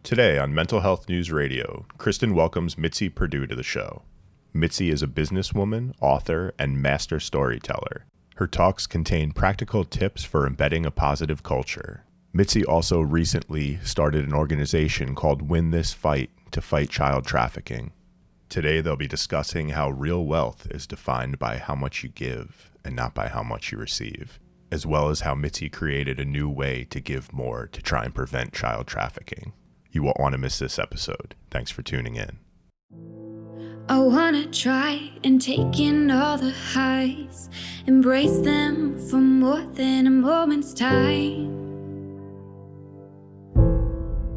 Today on Mental Health News Radio, Kristin welcomes Mitzi Perdue to the show. Mitzi is a businesswoman, author, and master storyteller. Her talks contain practical tips for embedding a positive culture. Mitzi also recently started an organization called Win This Fight to fight child trafficking. Today they'll be discussing how real wealth is defined by how much you give and not by how much you receive, as well as how Mitzi created a new way to give more to try and prevent child trafficking. You won't want to miss this episode. Thanks for tuning in. I wanna try and take in all the highs, embrace them for more than a moment's time.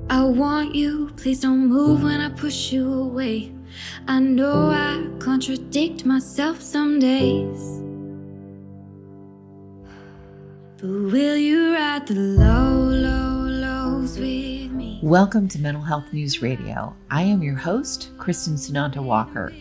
I want you, please don't move when I push you away. I know I contradict myself some days, but will you ride the lows with me? Welcome to Mental Health News Radio. I am your host, Kristin Sunanta Walker.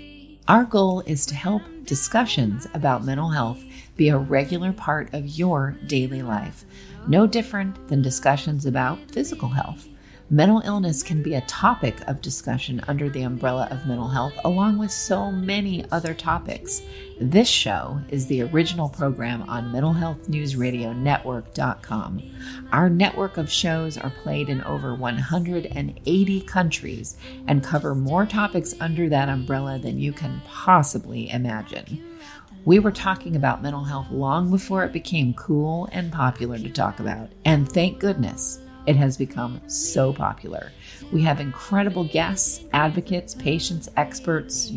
Our goal is to help discussions about mental health be a regular part of your daily life, no different than discussions about physical health. Mental illness can be a topic of discussion under the umbrella of mental health, along with so many other topics. This show is the original program on mentalhealthnewsradionetwork.com. Our network of shows are played in over 180 countries and cover more topics under that umbrella than you can possibly imagine. We were talking about mental health long before it became cool and popular to talk about, and thank goodness it has become so popular. We have incredible guests, advocates, patients, experts,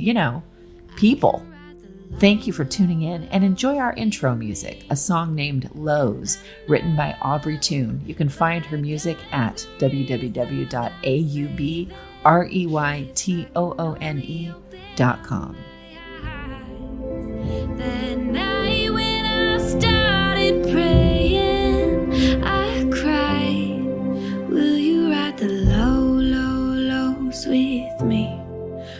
people. Thank you for tuning in and enjoy our intro music, a song named Lows, written by Aubrey Toon. You can find her music at www.aubreytoone.com. That night when I started praying, I cried. Will you ride the lows with me?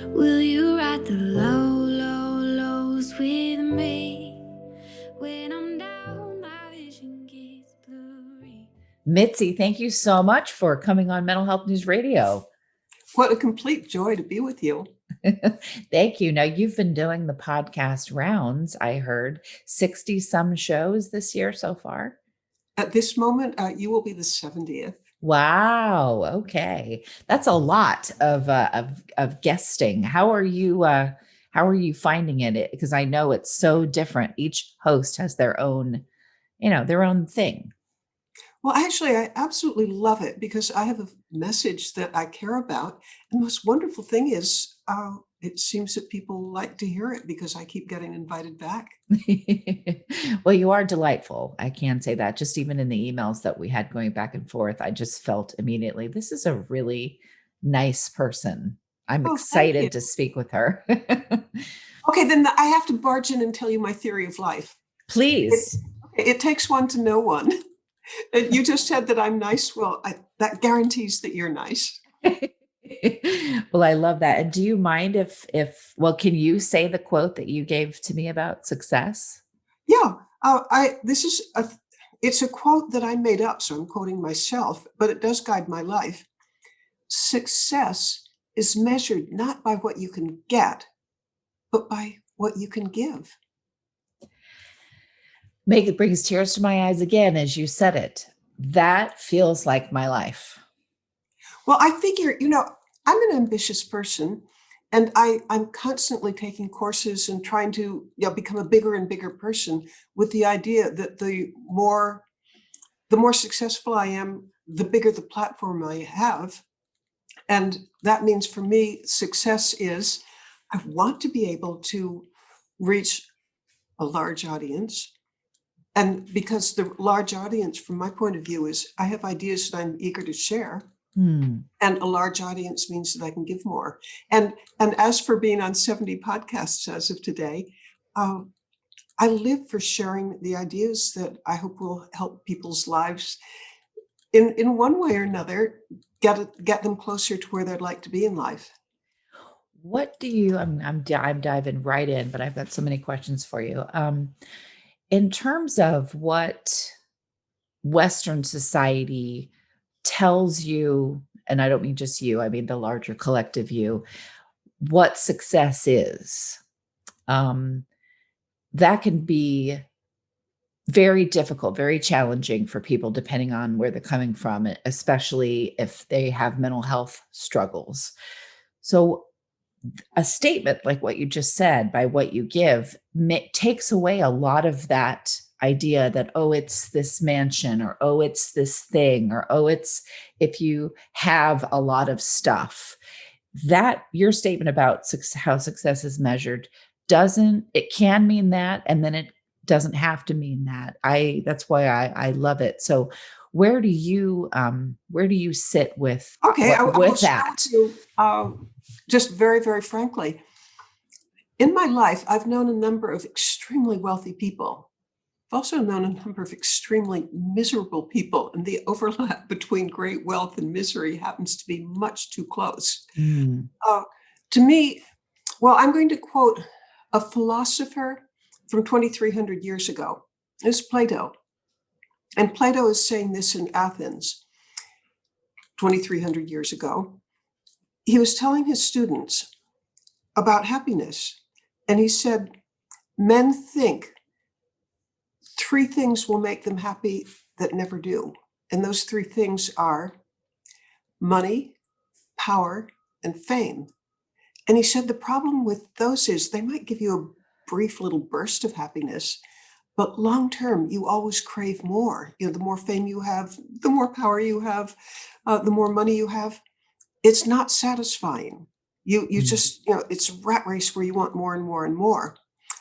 Will you ride the lows with me? When I'm down, my vision gets blurry. Mitzi, thank you so much for coming on Mental Health News Radio. What a complete joy to be with you. Thank you. Now, you've been doing the podcast rounds, I heard, 60 some shows this year so far. At this moment, you will be the 70th. Wow. Okay. That's a lot of guesting. How are you finding it? Because I know it's so different. Each host has their own thing. Well, actually, I absolutely love it because I have a message that I care about. And the most wonderful thing is it seems that people like to hear it because I keep getting invited back. Well, you are delightful. I can say that. Just even in the emails that we had going back and forth, I just felt immediately, this is a really nice person. I'm excited to speak with her. Okay, then I have to barge in and tell you my theory of life. Please. It takes one to know one. You just said that I'm nice. Well, that guarantees that you're nice. Well, I love that. And do you mind if can you say the quote that you gave to me about success? Yeah, it's a quote that I made up, so I'm quoting myself, but it does guide my life. Success is measured not by what you can get, but by what you can give. It brings tears to my eyes again as you said it. That feels like my life. Well, I figure, I'm an ambitious person, and I'm constantly taking courses and trying to become a bigger and bigger person with the idea that the more successful I am, the bigger the platform I have. And that means for me, success is I want to be able to reach a large audience. And because the large audience, from my point of view, is I have ideas that I'm eager to share. And a large audience means that I can give more. And as for being on 70 podcasts as of today, I live for sharing the ideas that I hope will help people's lives in one way or another, get them closer to where they'd like to be in life. What do you, I'm diving right in, but I've got so many questions for you. In terms of what Western society tells you and I don't mean just you, I mean the larger collective you, what success is, that can be very difficult, very challenging for people depending on where they're coming from, especially if they have mental health struggles. So a statement like what you just said, by what you give, takes away a lot of that idea that, oh, it's this mansion, or oh, it's this thing, or oh, it's if you have a lot of stuff. That your statement about how success is measured it can mean that, and then it doesn't have to mean that. That's why I love it. So where do you sit with Okay, I will share that? with you, just very, very frankly. In my life, I've known a number of extremely wealthy people. I've also known a number of extremely miserable people, and the overlap between great wealth and misery happens to be much too close. To me, well, I'm going to quote a philosopher from 2,300 years ago. It's Plato. And Plato is saying this in Athens 2,300 years ago. He was telling his students about happiness. And he said, men think 3 things will make them happy that never do. And those 3 things are money, power, and fame. And he said the problem with those is they might give you a brief little burst of happiness, but long term, you always crave more. The more fame you have, the more power you have, the more money you have. It's not satisfying. You just, it's a rat race where you want more and more and more.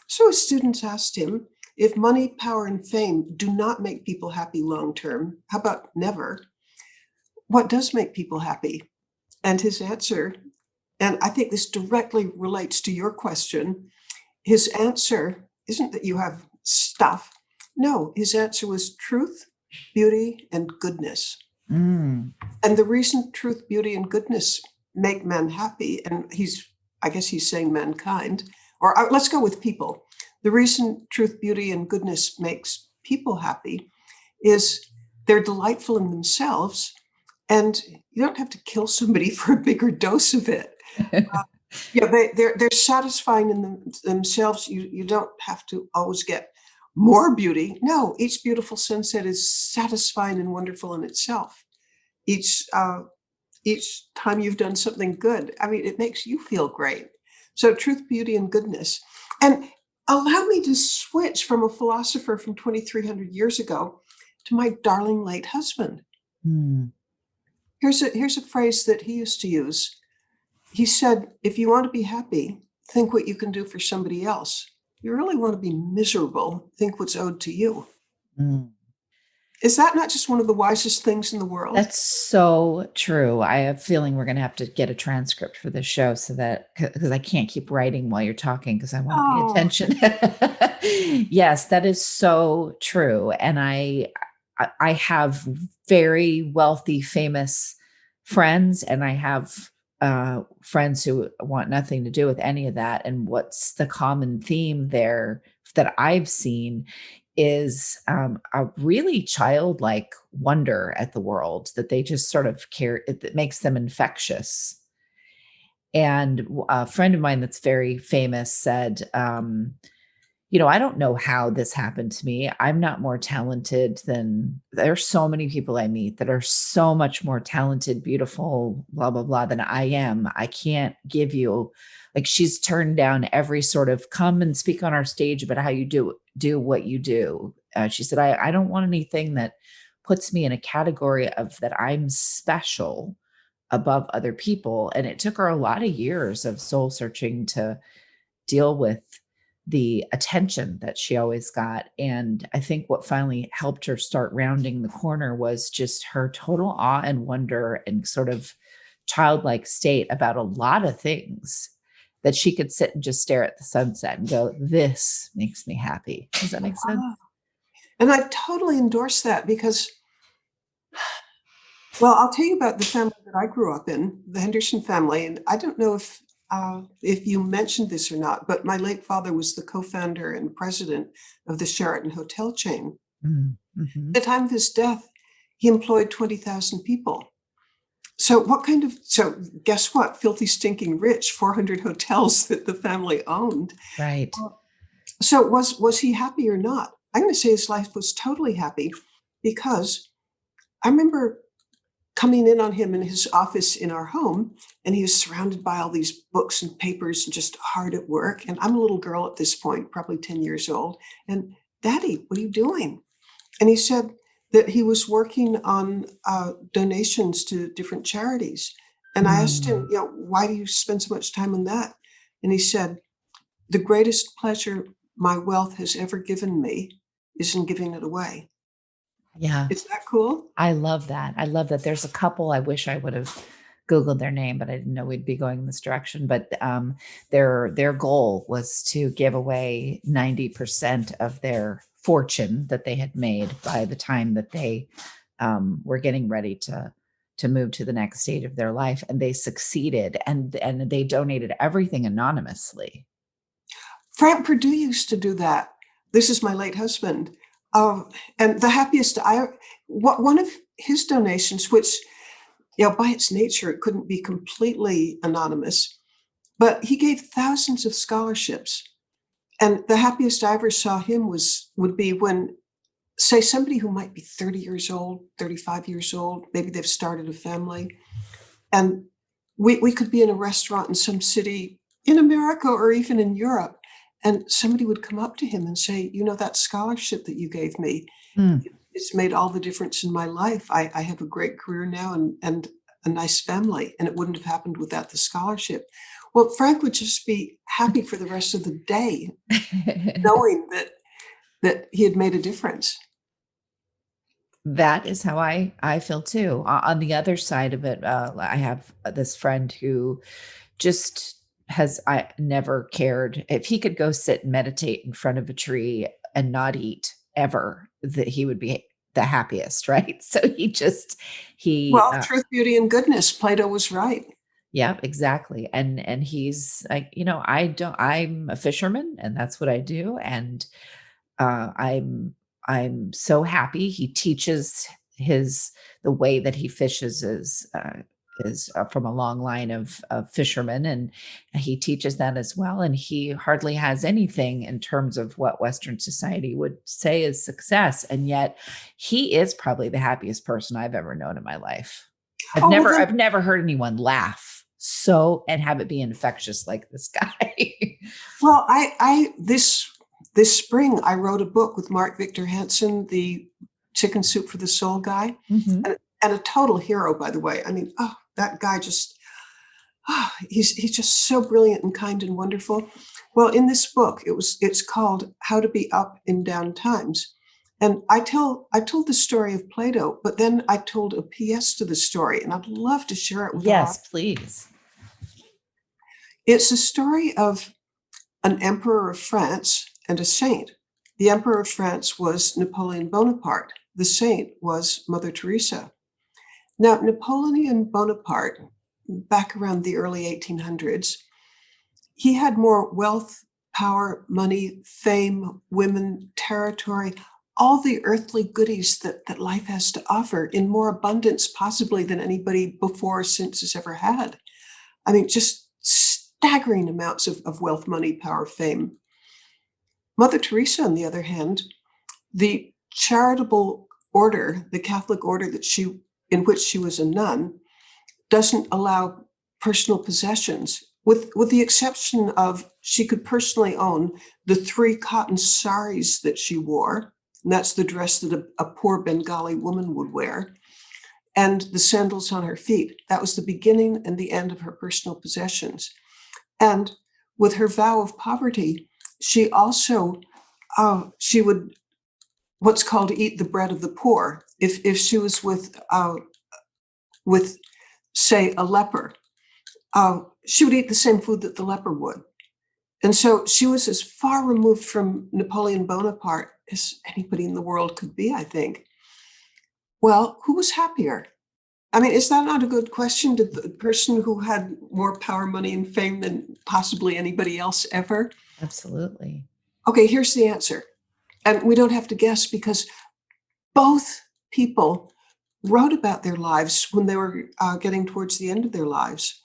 So his students asked him, if money, power, and fame do not make people happy long term, how about never? What does make people happy? And his answer, and I think this directly relates to your question, his answer isn't that you have stuff. No, his answer was truth, beauty, and goodness. And the reason truth, beauty, and goodness make men happy, and I guess he's saying mankind, or let's go with people. The reason truth, beauty, and goodness makes people happy is they're delightful in themselves, and you don't have to kill somebody for a bigger dose of it. They're satisfying in themselves. You don't have to always get more beauty. No, each beautiful sunset is satisfying and wonderful in itself. Each time you've done something good, it makes you feel great. So truth, beauty, and goodness. And allow me to switch from a philosopher from 2,300 years ago to my darling late husband. Here's a phrase that he used to use. He said, if you want to be happy, think what you can do for somebody else. You really want to be miserable, think what's owed to you. Is that not just one of the wisest things in the world? That's so true. I have a feeling we're going to have to get a transcript for this show because I can't keep writing while you're talking because I want to pay attention. Yes, that is so true. And I have very wealthy, famous friends, and I have friends who want nothing to do with any of that. And what's the common theme there that I've seen is a really childlike wonder at the world that they just sort of care. It makes them infectious. And a friend of mine that's very famous said, I don't know how this happened to me. I'm not more talented there's so many people I meet that are so much more talented, beautiful, blah, blah, blah, than I am. I can't give you, she's turned down every sort of come and speak on our stage about how you do what you do. She said, I don't want anything that puts me in a category of that I'm special above other people. And it took her a lot of years of soul searching to deal with the attention that she always got. And I think what finally helped her start rounding the corner was just her total awe and wonder and sort of childlike state about a lot of things, that she could sit and just stare at the sunset and go, this makes me happy. Does that make sense? And I totally endorse that because, well, I'll tell you about the family that I grew up in, the Henderson family. And I don't know if you mentioned this or not, but my late father was the co-founder and president of the Sheraton Hotel chain. At the time of his death, he employed 20,000 people. So guess what? Filthy, stinking rich, 400 hotels that the family owned. Right. So was he happy or not? I'm going to say his life was totally happy, because I remember coming in on him in his office in our home, and he was surrounded by all these books and papers and just hard at work. And I'm a little girl at this point, probably 10 years old. And Daddy, what are you doing? And he said that he was working on donations to different charities. And I asked him, why do you spend so much time on that? And he said, the greatest pleasure my wealth has ever given me is in giving it away. Yeah. Is that cool? I love that. I love that. There's a couple, I wish I would have Googled their name, but I didn't know we'd be going in this direction. But their goal was to give away 90% of their fortune that they had made by the time that they were getting ready to move to the next stage of their life. And they succeeded, and they donated everything anonymously. Frank Perdue used to do that. This is my late husband. And the happiest one of his donations, which, by its nature, it couldn't be completely anonymous, but he gave thousands of scholarships. And the happiest I ever saw him would be when, say, somebody who might be 30 years old, 35 years old, maybe they've started a family, and we could be in a restaurant in some city in America or even in Europe, and somebody would come up to him and say, that scholarship that you gave me, it's made all the difference in my life. I have a great career now and a nice family, and it wouldn't have happened without the scholarship. Well, Frank would just be happy for the rest of the day, knowing that he had made a difference. That is how I feel too. On the other side of it, I have this friend who just I never cared if he could go sit and meditate in front of a tree and not eat ever, that he would be the happiest. Right. So Truth, beauty, and goodness. Plato was right. Yeah, exactly. And he's like, I'm a fisherman, and that's what I do. And I'm so happy. He teaches the way that he fishes is from a long line of fishermen, and he teaches that as well. And he hardly has anything in terms of what Western society would say is success. And yet he is probably the happiest person I've ever known in my life. I've never heard anyone laugh and have it be infectious like this guy. Well, this spring, I wrote a book with Mark Victor Hansen, the Chicken Soup for the Soul guy, and a total hero, by the way. I mean, that guy he's just so brilliant and kind and wonderful. Well, in this book, it's called How to Be Up in Down Times. And I told the story of Plato, but then I told a PS to the story, and I'd love to share it with you. Yes, please. It's a story of an emperor of France and a saint. The emperor of France was Napoleon Bonaparte. The saint was Mother Teresa. Now, Napoleon Bonaparte, back around the early 1800s, he had more wealth, power, money, fame, women, territory, all the earthly goodies that life has to offer in more abundance possibly than anybody before or since has ever had. I mean, just staggering amounts of wealth, money, power, fame. Mother Teresa, on the other hand, the charitable order, the Catholic order in which she was a nun, doesn't allow personal possessions, with the exception of she could personally own the 3 cotton saris that she wore, and that's the dress that a poor Bengali woman would wear, and the sandals on her feet. That was the beginning and the end of her personal possessions. And with her vow of poverty, she also, she would what's called eat the bread of the poor. If she was with say, a leper, she would eat the same food that the leper would. And so she was as far removed from Napoleon Bonaparte as anybody in the world could be, I think. Well, who was happier? I mean, is that not a good question? Did the person who had more power, money, and fame than possibly anybody else ever? Absolutely. Okay, here's the answer. And we don't have to guess, because both people wrote about their lives when they were getting towards the end of their lives.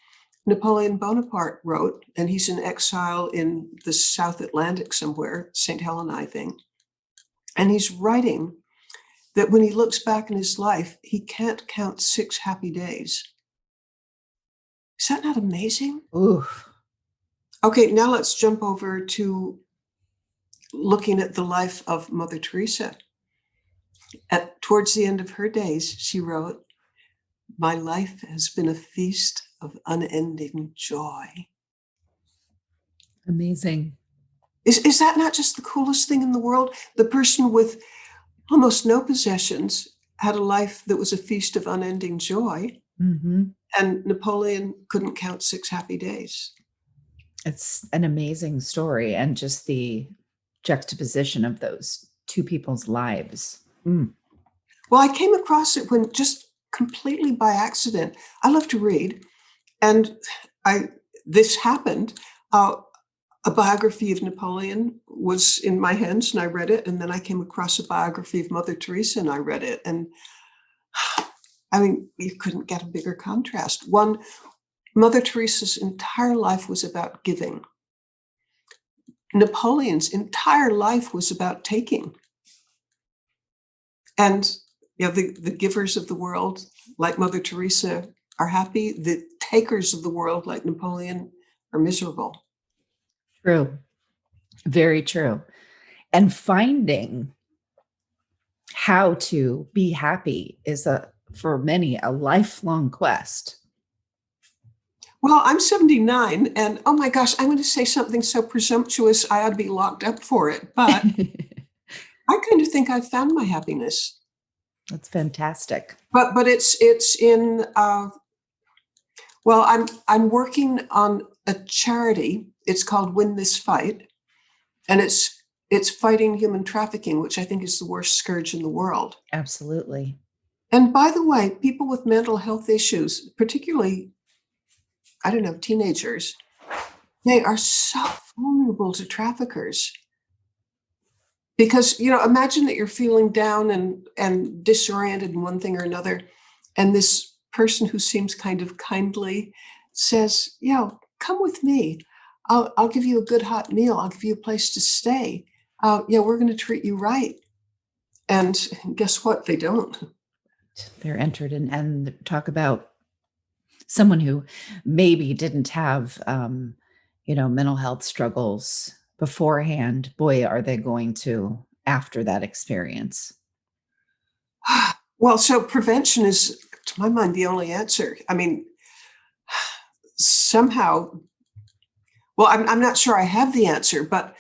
Napoleon Bonaparte wrote, and he's in exile in the South Atlantic somewhere, St. Helena, I think. And he's writing that when he looks back in his life, he can't count 6 happy days. Is that not amazing? Ooh. Okay, now let's jump over to looking at the life of Mother Teresa. Towards the end of her days, she wrote, "My life has been a feast of unending joy." Amazing. Is that not just the coolest thing in the world? The person with almost no possessions had a life that was a feast of unending joy. Mm-hmm. And Napoleon couldn't count 6 happy days. It's an amazing story, and just the juxtaposition of those two people's lives. Well, I came across it when just completely by accident. I love to read, and this happened. A biography of Napoleon was in my hands, and I read it. And then I came across a biography of Mother Teresa, and I read it. And I mean, you couldn't get a bigger contrast. Mother Teresa's entire life was about giving. Napoleon's entire life was about taking. And the givers of the world, like Mother Teresa, are happy. The takers of the world, like Napoleon, are miserable. True. Very true. And finding how to be happy is for many, a lifelong quest. Well, I'm 79, and oh my gosh, I'm going to say something so presumptuous, I ought to be locked up for it. But I kind of think I've found my happiness. That's fantastic. But it's in well, I'm working on a charity. It's called Win This Fight, and it's fighting human trafficking, which I think is the worst scourge in the world. Absolutely. And by the way, people with mental health issues, particularly, I don't know, teenagers, they are so vulnerable to traffickers. Because, imagine that you're feeling down and disoriented in one thing or another, and this person who seems kind of kindly says, come with me. I'll give you a good hot meal. I'll give you a place to stay. We're going to treat you right. And guess what? They don't. They're entered in, and talk about someone who maybe didn't have, mental health struggles beforehand. Boy, are they going to after that experience. Well, so prevention is, to my mind, the only answer. I mean, somehow, well, I'm not sure I have the answer, but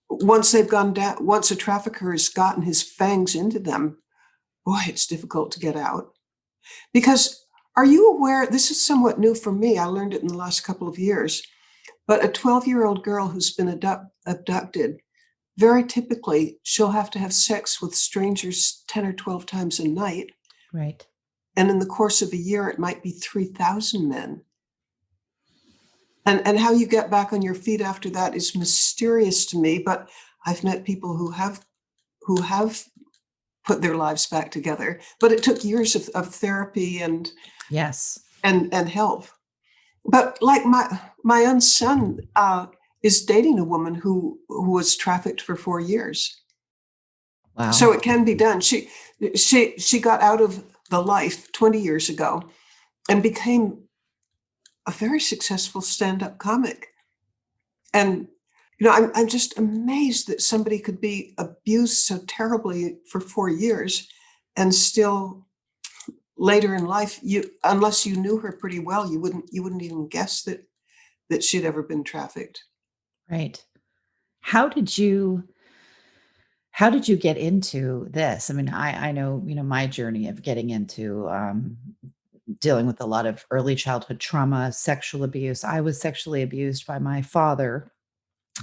once they've gone down, once a trafficker has gotten his fangs into them, boy, it's difficult to get out. Because are you aware, this is somewhat new for me, I learned it in the last couple of years, but a 12-year-old girl who's been abducted, very typically, she'll have to have sex with strangers 10 or 12 times a night. Right. And in the course of a year, it might be 3,000 men. And how you get back on your feet after that is mysterious to me, but I've met people who have put their lives back together, but it took years of therapy and yes, and help. But like my own son is dating a woman who was trafficked for 4 years. Wow. So it can be done. She got out of the life 20 years ago and became a very successful stand-up comic. And I'm just amazed that somebody could be abused so terribly for 4 years and still later in life, unless you knew her pretty well, you wouldn't even guess that she'd ever been trafficked. Right. How did you get into this? I mean, I know, my journey of getting into dealing with a lot of early childhood trauma, sexual abuse. I was sexually abused by my father,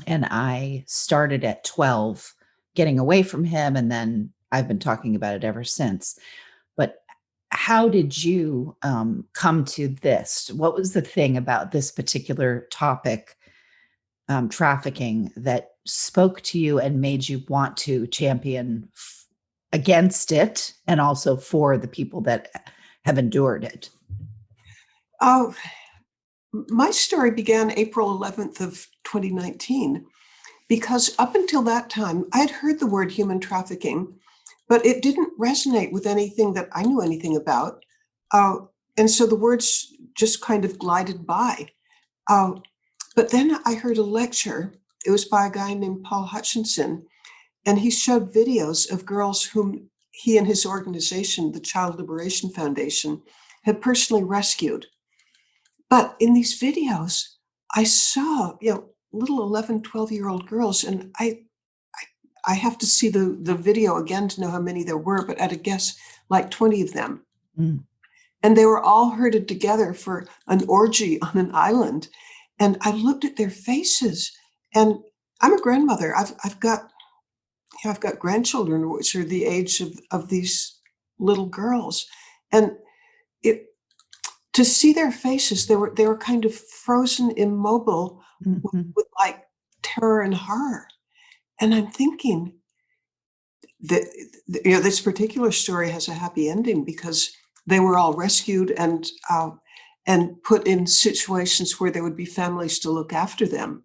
and I started at 12 getting away from him, and then I've been talking about it ever since. But how did you come to this? What was the thing about this particular topic, trafficking, that spoke to you and made you want to champion against it and also for the people that have endured it? Oh, my story began April 11th of 2019, because up until that time, I had heard the word human trafficking, but it didn't resonate with anything that I knew anything about. And so the words just kind of glided by. But then I heard a lecture. It was by a guy named Paul Hutchinson, and he showed videos of girls whom he and his organization, the Child Liberation Foundation, had personally rescued. But in these videos, I saw, little 11, 12-year-old girls, and I have to see the video again to know how many there were, but at a guess, like 20 of them. Mm. And they were all herded together for an orgy on an island. And I looked at their faces, and I'm a grandmother. I've got grandchildren, which are the age of these little girls. And to see their faces, they were kind of frozen, immobile, with like terror and horror. And I'm thinking that this particular story has a happy ending because they were all rescued and put in situations where there would be families to look after them.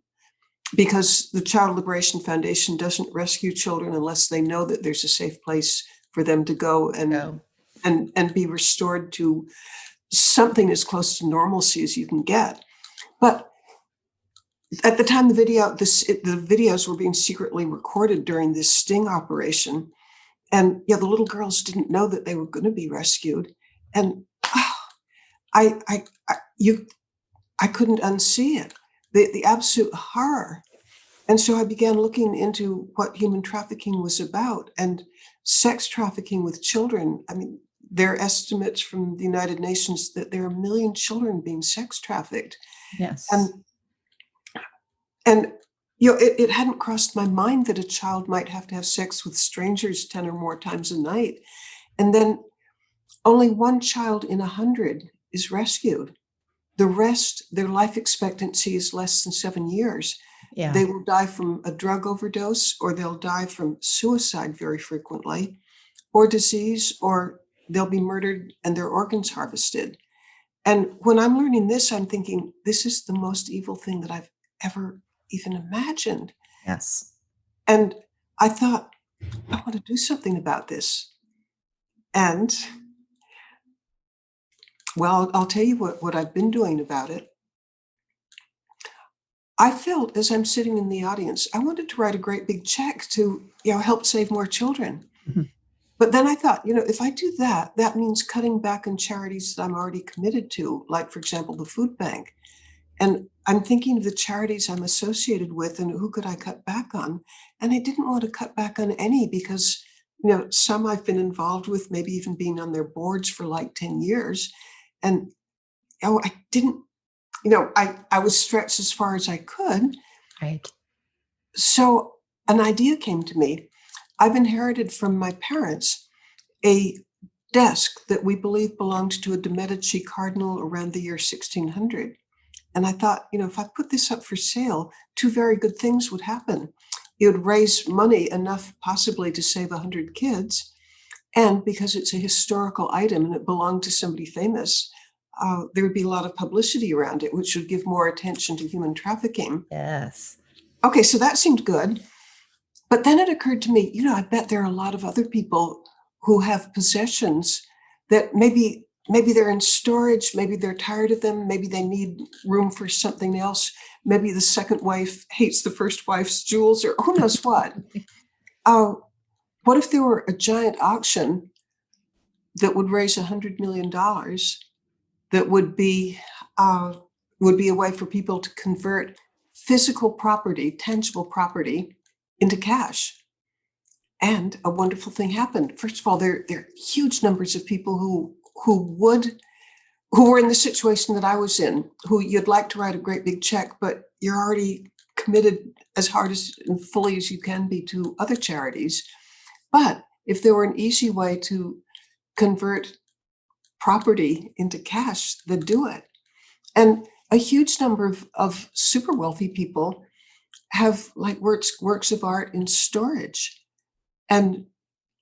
Because the Child Liberation Foundation doesn't rescue children unless they know that there's a safe place for them to go and be restored to something as close to normalcy as you can get. But at the time the videos were being secretly recorded during this sting operation, and the little girls didn't know that they were going to be rescued, and I couldn't unsee it, the absolute horror. And so I began looking into what human trafficking was about, and sex trafficking with children. I mean, there are estimates from the United Nations that there are 1 million children being sex trafficked. Yes. And it hadn't crossed my mind that a child might have to have sex with strangers 10 or more times a night. And then only one child in 100 is rescued. The rest, their life expectancy is less than 7 years. Yeah. They will die from a drug overdose, or they'll die from suicide very frequently, or disease, or they'll be murdered and their organs harvested. And when I'm learning this, I'm thinking, this is the most evil thing that I've ever even imagined. Yes. And I thought, I want to do something about this. And, well, I'll tell you what I've been doing about it. I felt, as I'm sitting in the audience, I wanted to write a great big check to help save more children. Mm-hmm. But then I thought, if I do that, that means cutting back on charities that I'm already committed to, like, for example, the food bank. And I'm thinking of the charities I'm associated with and who could I cut back on? And I didn't want to cut back on any because, some I've been involved with, maybe even being on their boards for like 10 years. And I didn't, I was stretched as far as I could. Right. So an idea came to me. I've inherited from my parents a desk that we believe belonged to a de Medici cardinal around the year 1600. And I thought, if I put this up for sale, two very good things would happen. It would raise money enough possibly to save 100 kids. And because it's a historical item and it belonged to somebody famous, there would be a lot of publicity around it, which would give more attention to human trafficking. Yes. Okay, so that seemed good. But then it occurred to me, I bet there are a lot of other people who have possessions that maybe they're in storage, maybe they're tired of them, maybe they need room for something else. Maybe the second wife hates the first wife's jewels, or who knows what. What if there were a giant auction that would raise $100 million that would be a way for people to convert physical property, tangible property, into cash? And a wonderful thing happened. First of all, there are huge numbers of people who were in the situation that I was in, who you'd like to write a great big check, but you're already committed as hard and fully as you can be to other charities. But if there were an easy way to convert property into cash, they'd do it. And a huge number of super wealthy people have like works of art in storage. And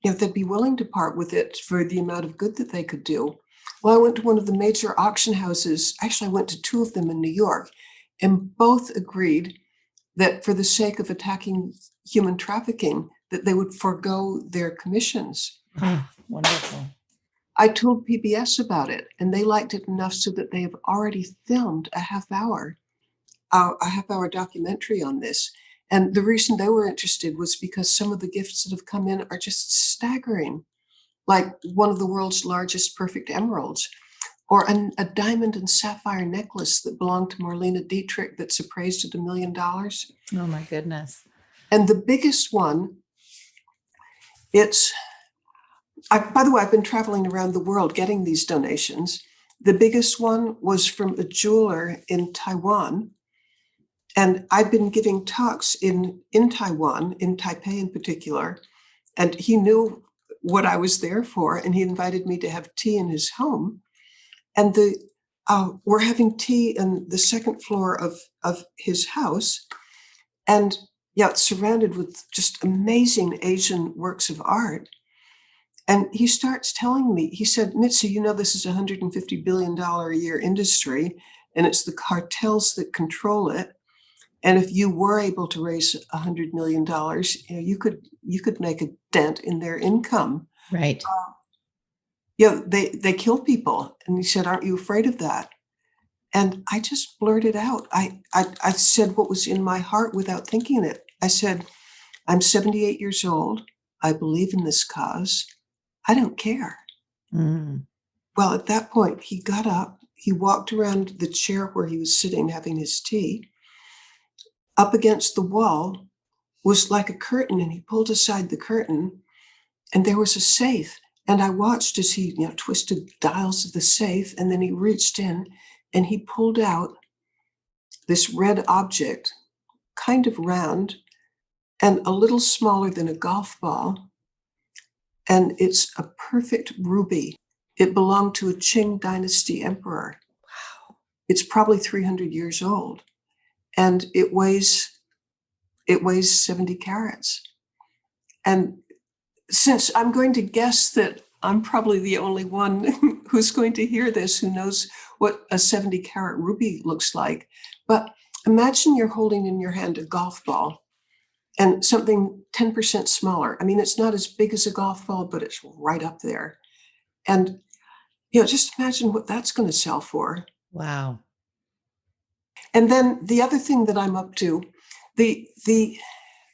they'd be willing to part with it for the amount of good that they could do. Well, I went to one of the major auction houses. Actually, I went to two of them in New York, and both agreed that for the sake of attacking human trafficking, that they would forego their commissions. Wonderful. I told PBS about it, and they liked it enough so that they have already filmed a half-hour documentary on this. And the reason they were interested was because some of the gifts that have come in are just staggering, like one of the world's largest perfect emeralds, or a diamond and sapphire necklace that belonged to Marlene Dietrich that's appraised at $1 million. Oh my goodness. And the biggest one, by the way, I've been traveling around the world getting these donations. The biggest one was from a jeweler in Taiwan. And I've been giving talks in Taiwan, in Taipei in particular, and he knew what I was there for, and he invited me to have tea in his home. And we're having tea in the second floor of his house. And it's surrounded with just amazing Asian works of art. And he starts telling me, he said, Mitzi, this is a $150 billion a year industry, and it's the cartels that control it. And if you were able to raise $100 million, you could make a dent in their income. Right. They kill people. And he said, aren't you afraid of that? And I just blurted out. I said what was in my heart without thinking it. I said, I'm 78 years old. I believe in this cause. I don't care. Mm. Well, at that point, he got up. He walked around the chair where he was sitting having his tea. Up against the wall was like a curtain, and he pulled aside the curtain, and there was a safe. And I watched as he twisted dials of the safe, and then he reached in and he pulled out this red object, kind of round and a little smaller than a golf ball. And it's a perfect ruby. It belonged to a Qing dynasty emperor. Wow. It's probably 300 years old. And it weighs 70 carats. And since I'm going to guess that I'm probably the only one who's going to hear this, who knows what a 70 carat ruby looks like, but imagine you're holding in your hand a golf ball and something 10% smaller. I mean, it's not as big as a golf ball, but it's right up there. And just imagine what that's going to sell for. Wow. And then the other thing that I'm up to,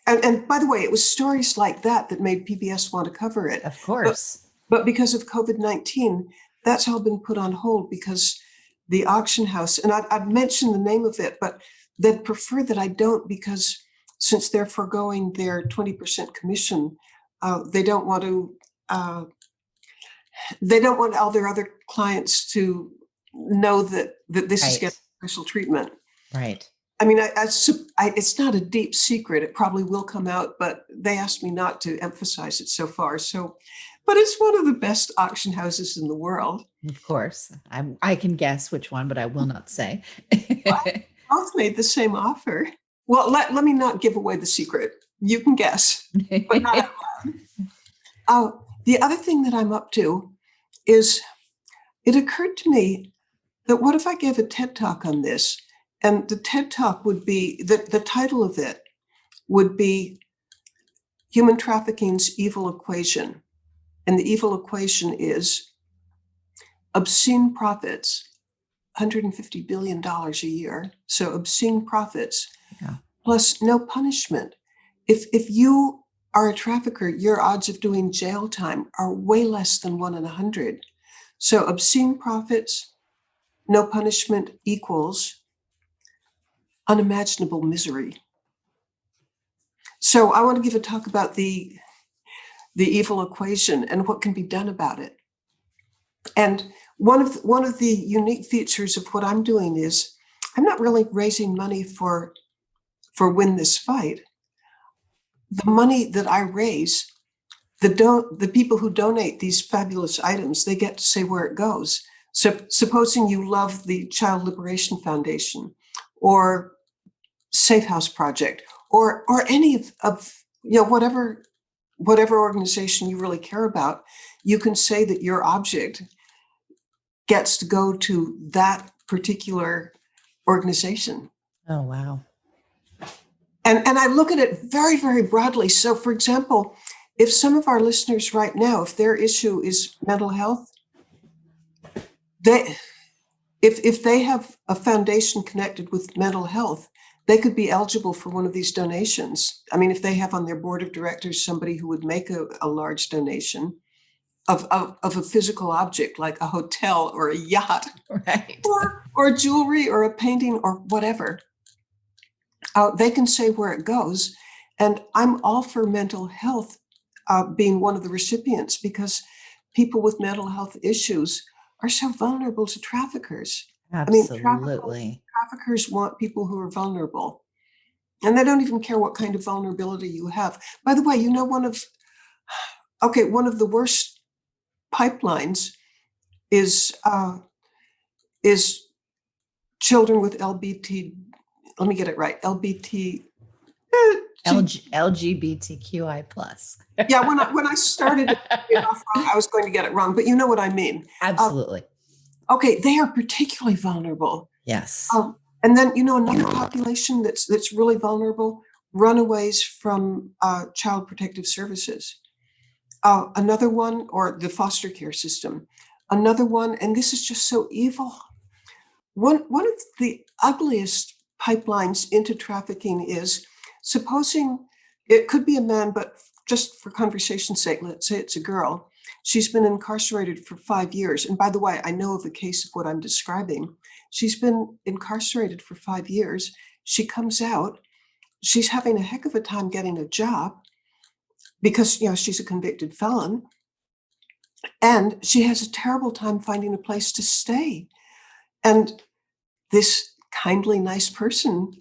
and by the way, it was stories like that made PBS want to cover it. Of course. But because of COVID-19, that's all been put on hold because the auction house, and I'd mention the name of it, but they'd prefer that I don't, because since they're foregoing their 20% commission, they don't want all their other clients to know that this is getting special treatment. Right. I mean, it's not a deep secret. It probably will come out, but they asked me not to emphasize it so far. But it's one of the best auction houses in the world. Of course. I can guess which one, but I will not say. Both made the same offer. Well, let me not give away the secret. You can guess, but not out loud. The other thing that I'm up to is, it occurred to me that what if I gave a TED Talk on this? And the TED Talk would be, the title of it would be Human Trafficking's Evil Equation. And the evil equation is obscene profits, $150 billion a year. So obscene profits, plus no punishment. If you are a trafficker, your odds of doing jail time are way less than 1 in 100. So obscene profits, no punishment equals unimaginable misery. So I want to give a talk about the evil equation and what can be done about it. And one of the unique features of what I'm doing is I'm not really raising money for Win This Fight. The money that I raise, the people who donate these fabulous items, they get to say where it goes. So supposing you love the Child Liberation Foundation or Safe House Project or any of whatever whatever organization you really care about, you can say that your object gets to go to that particular organization. Oh, wow. And I look at it very, very broadly. So, for example, if some of our listeners right now, if their issue is mental health, if they have a foundation connected with mental health, they could be eligible for one of these donations. I mean, if they have on their board of directors somebody who would make a large donation of a physical object like a hotel or a yacht, Right. or jewelry or a painting or whatever, they can say where it goes. And I'm all for mental health being one of the recipients, because people with mental health issues are so vulnerable to traffickers. Absolutely. I mean, traffickers want people who are vulnerable, and they don't even care what kind of vulnerability you have. By the way, one of the worst pipelines is children with LBT. Let me get it right. LGBTQI plus. Yeah, when I started it off wrong, I was going to get it wrong, but you know what I mean. Absolutely. Okay, they are particularly vulnerable. Yes. And then another population that's really vulnerable: runaways from child protective services. Another one, or the foster care system. Another one, and this is just so evil. One of the ugliest pipelines into trafficking is, supposing it could be a man, but just for conversation's sake, let's say it's a girl. She's been incarcerated for 5 years. And by the way, I know of a case of what I'm describing. She's been incarcerated for 5 years. She comes out. She's having a heck of a time getting a job because, she's a convicted felon. And she has a terrible time finding a place to stay. And this kindly, nice person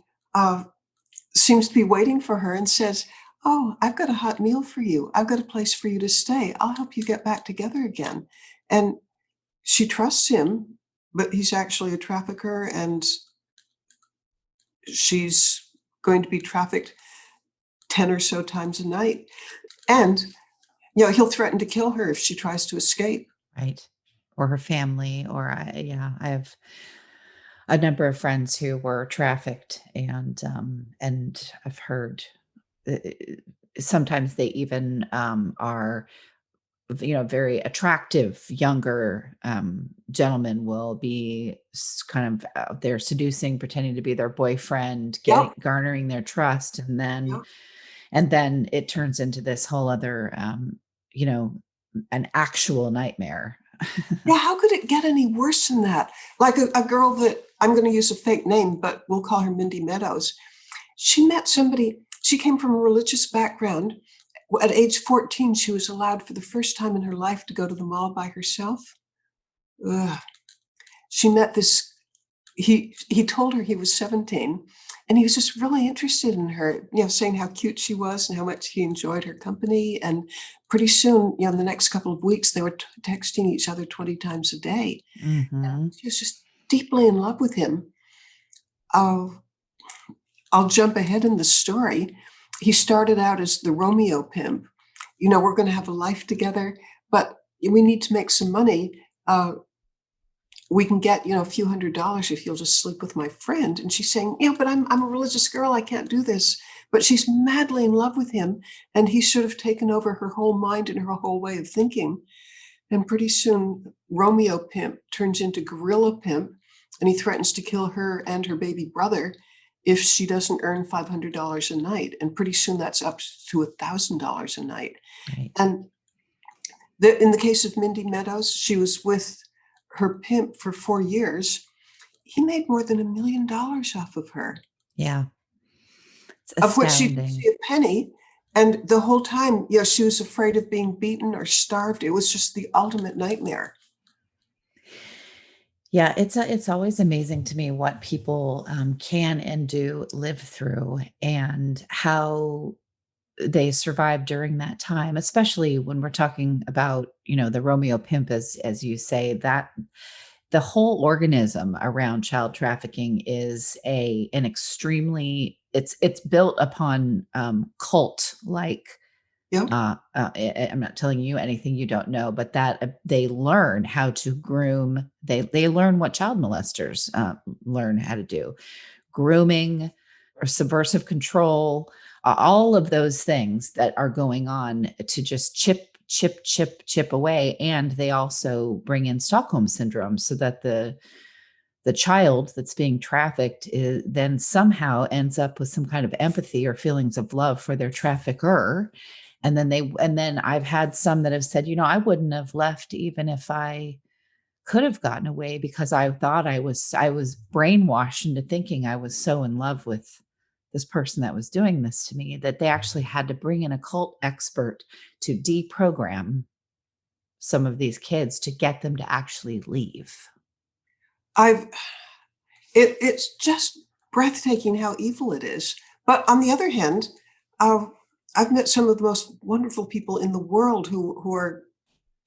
seems to be waiting for her and says, "Oh, I've got a hot meal for you. I've got a place for you to stay. I'll help you get back together again." And she trusts him, but he's actually a trafficker, and she's going to be trafficked 10 or so times a night. And, he'll threaten to kill her if she tries to escape. Right. Or her family, or I have a number of friends who were trafficked, and I've heard sometimes they even are, very attractive younger gentlemen will be kind of out there seducing, pretending to be their boyfriend, garnering their trust, and then it turns into this whole other an actual nightmare. Yeah, how could it get any worse than that? Like a girl that, I'm going to use a fake name, but we'll call her Mindy Meadows. She met somebody, she came from a religious background. At age 14, she was allowed for the first time in her life to go to the mall by herself. Ugh. She met this, he told her he was 17, and he was just really interested in her, saying how cute she was and how much he enjoyed her company. And pretty soon, in the next couple of weeks, they were texting each other 20 times a day. Mm-hmm. And she was just deeply in love with him. I'll jump ahead in the story. He started out as the Romeo pimp. We're going to have a life together, but we need to make some money. We can get, a few $100s if you'll just sleep with my friend. And she's saying, but I'm a religious girl. I can't do this. But she's madly in love with him. And he's sort of taken over her whole mind and her whole way of thinking. And pretty soon, Romeo pimp turns into gorilla pimp. And he threatens to kill her and her baby brother if she doesn't earn $500 a night. And pretty soon that's up to $1,000 a night. Right. And in the case of Mindy Meadows, she was with her pimp for 4 years. He made more than $1 million off of her. Yeah. Of which she didn't see a penny. And the whole time, she was afraid of being beaten or starved. It was just the ultimate nightmare. Yeah, it's always amazing to me what people can and do live through, and how they survive during that time, especially when we're talking about, the Romeo pimp, as you say, that the whole organism around child trafficking is an extremely, it's built upon cult like Yeah. I'm not telling you anything you don't know, but that they learn how to groom. They learn what child molesters learn how to do: grooming or subversive control, all of those things that are going on to just chip away. And they also bring in Stockholm syndrome, so that the child that's being trafficked then somehow ends up with some kind of empathy or feelings of love for their trafficker. And then I've had some that have said, I wouldn't have left even if I could have gotten away, because I thought I was brainwashed into thinking I was so in love with this person that was doing this to me, that they actually had to bring in a cult expert to deprogram some of these kids to get them to actually leave. It's just breathtaking how evil it is. But on the other hand, I've met some of the most wonderful people in the world who are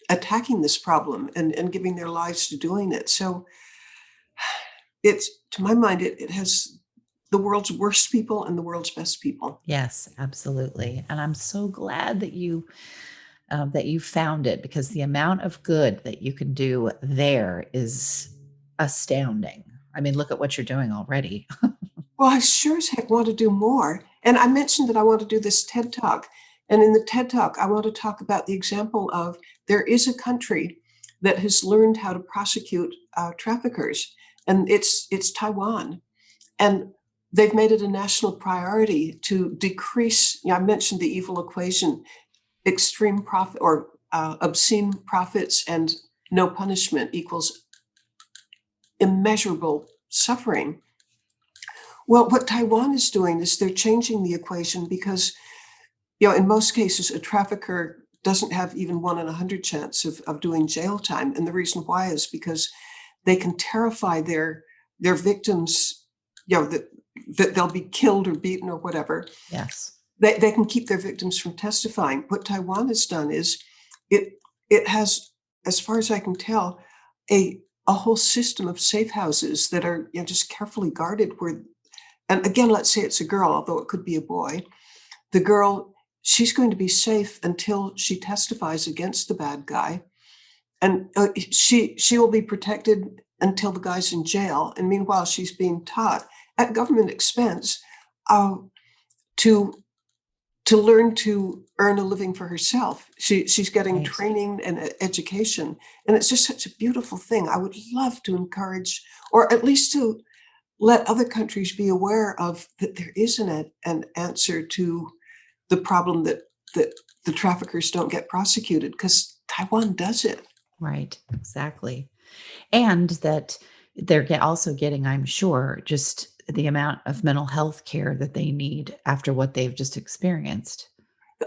attacking this problem and giving their lives to doing it. So it's, to my mind, it has the world's worst people and the world's best people. Yes, absolutely. And I'm so glad that you found it, because the amount of good that you can do there is astounding. I mean, look at what you're doing already. Well, I sure as heck want to do more. And I mentioned that I want to do this TED Talk. And in the TED Talk, I want to talk about the example of there is a country that has learned how to prosecute traffickers, and it's Taiwan. And they've made it a national priority to decrease, I mentioned the evil equation, extreme profit or obscene profits and no punishment equals immeasurable suffering. Well, what Taiwan is doing is they're changing the equation because, in most cases, a trafficker doesn't have even 1 in 100 chance of doing jail time. And the reason why is because they can terrify their victims, that they'll be killed or beaten or whatever. Yes. They can keep their victims from testifying. What Taiwan has done is it has, as far as I can tell, a whole system of safe houses that are just carefully guarded where, and again, let's say it's a girl, although it could be a boy. The girl, she's going to be safe until she testifies against the bad guy. And she will be protected until the guy's in jail. And meanwhile, she's being taught at government expense to learn to earn a living for herself. She's getting training and education. And it's just such a beautiful thing. I would love to encourage, or at least to let other countries be aware of that there is an answer to the problem that the traffickers don't get prosecuted, because Taiwan does it. Right, exactly. And that they're also getting, I'm sure, just the amount of mental health care that they need after what they've just experienced.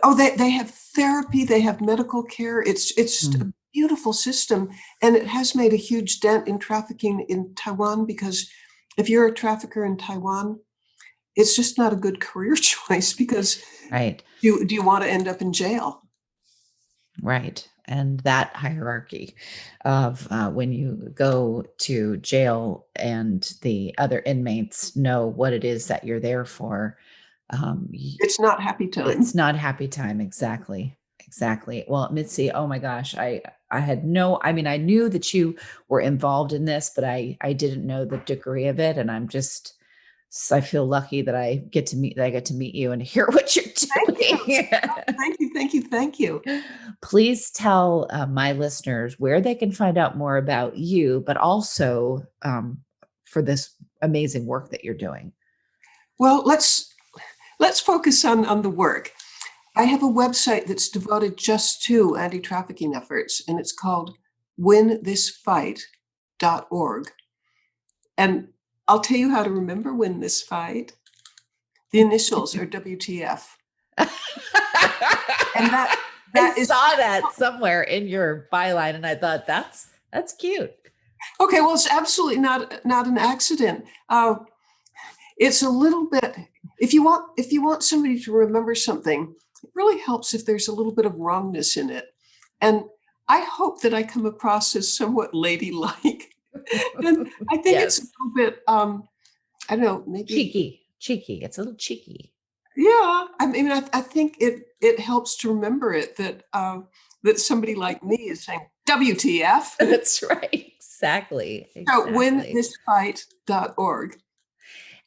Oh, they have therapy, they have medical care. It's just a beautiful system. And it has made a huge dent in trafficking in Taiwan, because if you're a trafficker in Taiwan, it's just not a good career choice, because right. Do you want to end up in jail? Right. And that hierarchy of when you go to jail and the other inmates know what it is that you're there for. It's not happy time. It's not happy time. Exactly. Exactly. Well, Mitzi, oh my gosh, I knew that you were involved in this, but I didn't know the degree of it. And I feel lucky that I get to meet you and hear what you're doing. Thank you. Please tell my listeners where they can find out more about you, but also for this amazing work that you're doing. Well, let's focus on the work. I have a website that's devoted just to anti-trafficking efforts, and it's called winthisfight.org. And I'll tell you how to remember Win This Fight. The initials are WTF. And I saw that somewhere in your byline, and I thought that's cute. Okay, well, it's absolutely not an accident. It's a little bit. If you want somebody to remember something, it really helps if there's a little bit of wrongness in it. And I hope that I come across as somewhat ladylike. And I think it's a little bit, I don't know, maybe cheeky. It's a little cheeky. Yeah, I mean, I think it helps to remember it that somebody like me is saying WTF. That's right. Exactly. So Exactly. winthisfight.org.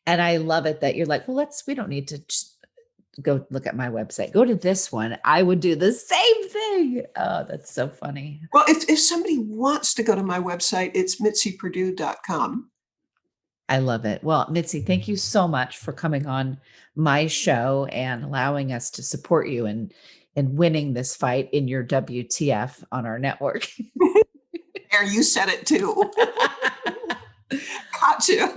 And I love it that you're like, well, we don't need to just go look at my website. Go to this one. I would do the same thing. Oh, that's so funny. Well, if somebody wants to go to my website, it's mitziperdue.com. I love it. Well, Mitzi, thank you so much for coming on my show and allowing us to support you in winning this fight in your WTF on our network. There, you said it too. Gotcha.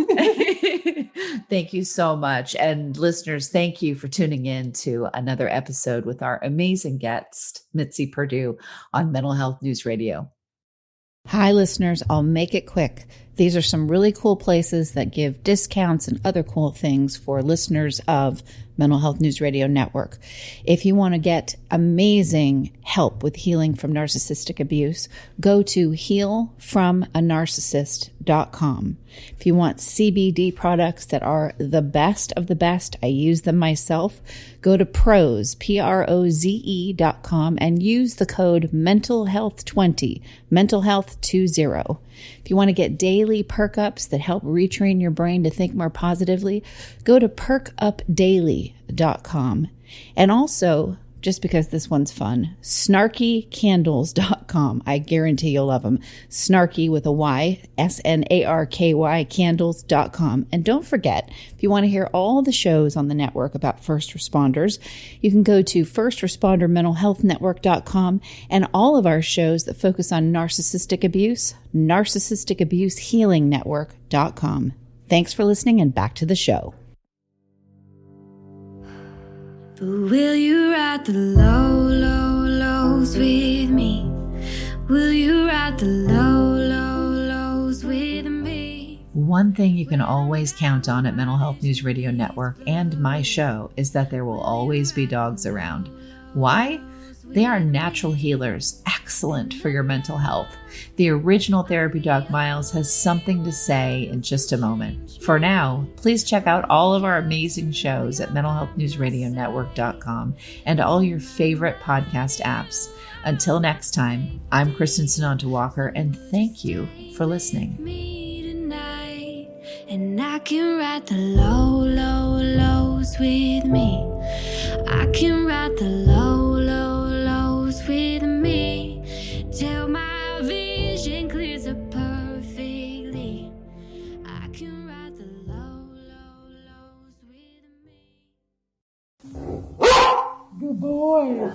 Thank you so much. And listeners, thank you for tuning in to another episode with our amazing guest, Mitzi Perdue, on Mental Health News Radio. Hi, listeners. I'll make it quick. These are some really cool places that give discounts and other cool things for listeners of Mental Health News Radio Network. If you want to get amazing help with healing from narcissistic abuse, go to healfromanarcissist.com. If you want CBD products that are the best of the best, I use them myself, go to proze.com and use the code mentalhealth20, mentalhealth20. If you want to get daily perk ups that help retrain your brain to think more positively, go to perkupdaily.com. And also, just because this one's fun, snarkycandles.com. I guarantee you'll love them. Snarky with a Y, SNARKY candles.com. And don't forget, if you want to hear all the shows on the network about first responders, you can go to firstrespondermentalhealthnetwork.com, and all of our shows that focus on narcissistic abuse, narcissistabusehealingnetwork.com. Thanks for listening, and back to the show. But will you ride the low, low, lows with me? Will you ride the low, low, lows with me? One thing you can always count on at Mental Health News Radio Network and my show is that there will always be dogs around. Why? They are natural healers, excellent for your mental health. The original therapy dog Miles has something to say in just a moment. For now, please check out all of our amazing shows at mentalhealthnewsradionetwork.com and all your favorite podcast apps. Until next time, I'm Kristin Sananta-Walker, and thank you for listening. Me tonight, and I can ride the low, low, lows with me. I can ride the low, low, lows with me. Till my vision clears up perfectly. I can ride the low, low, lows with me. Good boy.